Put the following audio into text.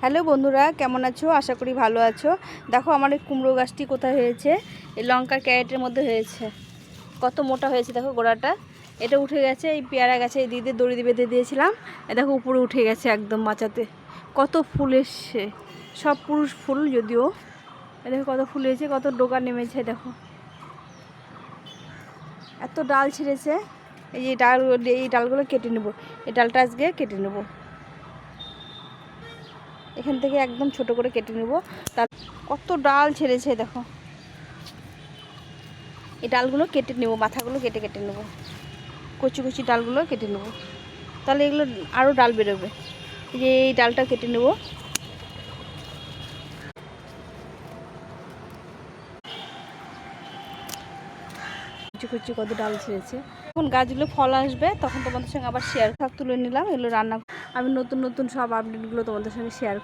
Hello বন্ধুরা, কেমন আছো? আশা করি ভালো আছো। দেখো আমার এই কুমড়ো গাছটি কোথায় হয়েছে। এই লঙ্কার ক্যারেটের মধ্যে হয়েছে। কত মোটা হয়েছে দেখো গোড়াটা। এটা উঠে গেছে এই পেয়ারা গাছে, এই দিদি দড়ি দিয়ে বেঁধে দিয়েছিলাম। দেখো উপরে উঠে গেছে একদম মাচাতে। কত ফুল এসছে, সব পুরুষ ফুল যদিও। দেখো কত ফুল এসেছে, কত ডোকা নেমেছে দেখো। এত ডাল ছিঁড়েছে। এই ডালগুলো কেটে নেব। এই ডালটা আজকে কেটে নেব, এখান থেকে একদম ছোট করে কেটে নেব। তার কত ডাল ছেড়েছে দেখো। এই ডালগুলো কেটে নেব, মাথাগুলো কেটে কেটে নেব, কচি কচি ডালগুলো কেটে নেব, তাহলে এগুলো আরও ডাল বেরোবে। এই যে এই ডালটা কেটে নেব। কুচি কুচি কত ডাল ছেড়েছে। যখন গাছগুলো ফল আসবে তখন তোমাদের সঙ্গে আবার শেয়ার তুলে নিলাম। এগুলো রান্না আমি নতুন নতুন সব আপডেটগুলো তোমাদের সঙ্গে শেয়ার